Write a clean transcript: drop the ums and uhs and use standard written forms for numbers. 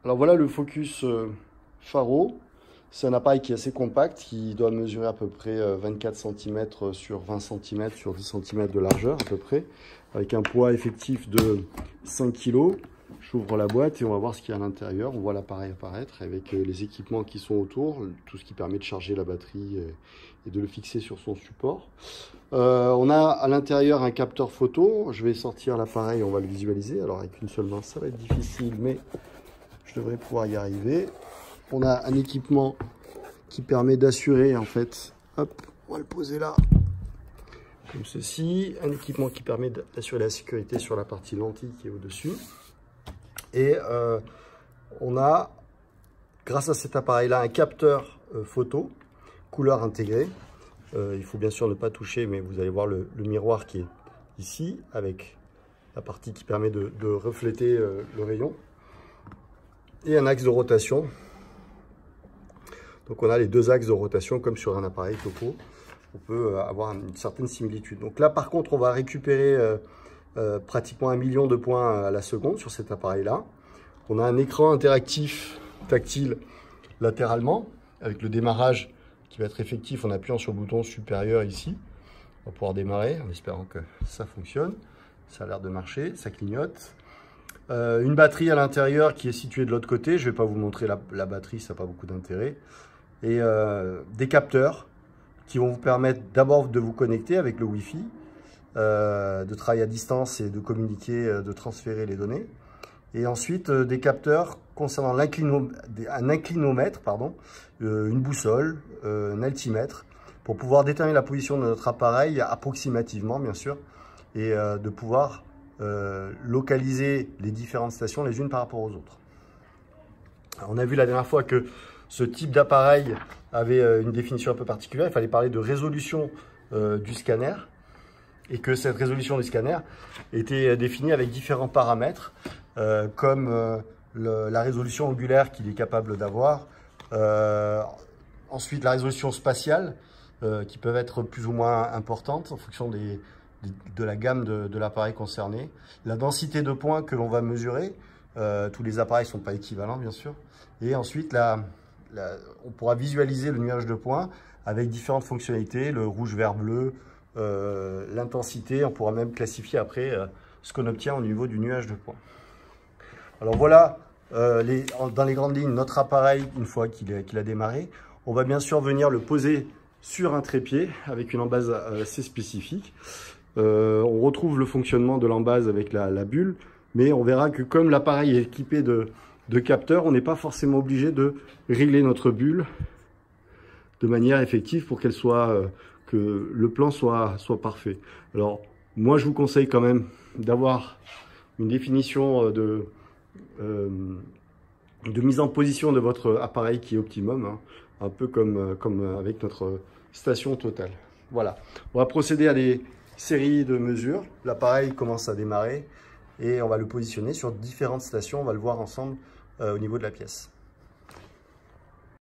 Alors voilà le Focus Pharo. C'est un appareil qui est assez compact, qui doit mesurer à peu près 24 cm sur 20 cm sur 10 cm de largeur à peu près, avec un poids effectif de 5 kg. J'ouvre la boîte et on va voir ce qu'il y a à l'intérieur. On voit l'appareil apparaître avec les équipements qui sont autour, tout ce qui permet de charger la batterie et de le fixer sur son support. On a à l'intérieur un capteur photo. Je vais sortir l'appareil, on va le visualiser. Alors avec une seule main, ça va être difficile, mais je devrais pouvoir y arriver. On a un équipement qui permet d'assurer, en fait, hop, on va le poser là, comme ceci. Un équipement qui permet d'assurer la sécurité sur la partie lentille qui est au-dessus. Et on a, grâce à cet appareil-là, un capteur photo, couleur intégrée. Il faut bien sûr ne pas toucher, mais vous allez voir le miroir qui est ici, avec la partie qui permet de refléter le rayon. Et un axe de rotation. Donc on a les deux axes de rotation comme sur un appareil topo. On peut avoir une certaine similitude. Donc là par contre on va récupérer pratiquement 1 million de points à la seconde sur cet appareil-là. On a un écran interactif tactile latéralement avec le démarrage qui va être effectif en appuyant sur le bouton supérieur ici. On va pouvoir démarrer en espérant que ça fonctionne. Ça a l'air de marcher, ça clignote. Une batterie à l'intérieur qui est située de l'autre côté. Je ne vais pas vous montrer la batterie, ça n'a pas beaucoup d'intérêt. Et des capteurs qui vont vous permettre d'abord de vous connecter avec le Wi-Fi, de travailler à distance et de communiquer, de transférer les données. Et ensuite des capteurs concernant un inclinomètre, une boussole, un altimètre, pour pouvoir déterminer la position de notre appareil approximativement bien sûr, et de pouvoir localiser les différentes stations les unes par rapport aux autres. Alors, on a vu la dernière fois que ce type d'appareil avait une définition un peu particulière. Il fallait parler de résolution du scanner et que cette résolution du scanner était définie avec différents paramètres comme la résolution angulaire qu'il est capable d'avoir. Ensuite, la résolution spatiale qui peuvent être plus ou moins importantes en fonction de la gamme de l'appareil concerné. La densité de points que l'on va mesurer. Tous les appareils ne sont pas équivalents, bien sûr. Et ensuite, on pourra visualiser le nuage de points avec différentes fonctionnalités, le rouge, vert, bleu, l'intensité. On pourra même classifier après ce qu'on obtient au niveau du nuage de points. Alors voilà, dans les grandes lignes, notre appareil, une fois qu'il a démarré. On va bien sûr venir le poser sur un trépied avec une embase assez spécifique. On retrouve le fonctionnement de l'embase avec la bulle. Mais on verra que comme l'appareil est équipé de capteurs, on n'est pas forcément obligé de régler notre bulle de manière effective pour que le plan soit parfait. Alors moi je vous conseille quand même d'avoir une définition de mise en position de votre appareil qui est optimum, hein, un peu comme avec notre station totale. Voilà, on va procéder à des séries de mesures. L'appareil commence à démarrer. Et on va le positionner sur différentes stations, on va le voir ensemble au niveau de la pièce.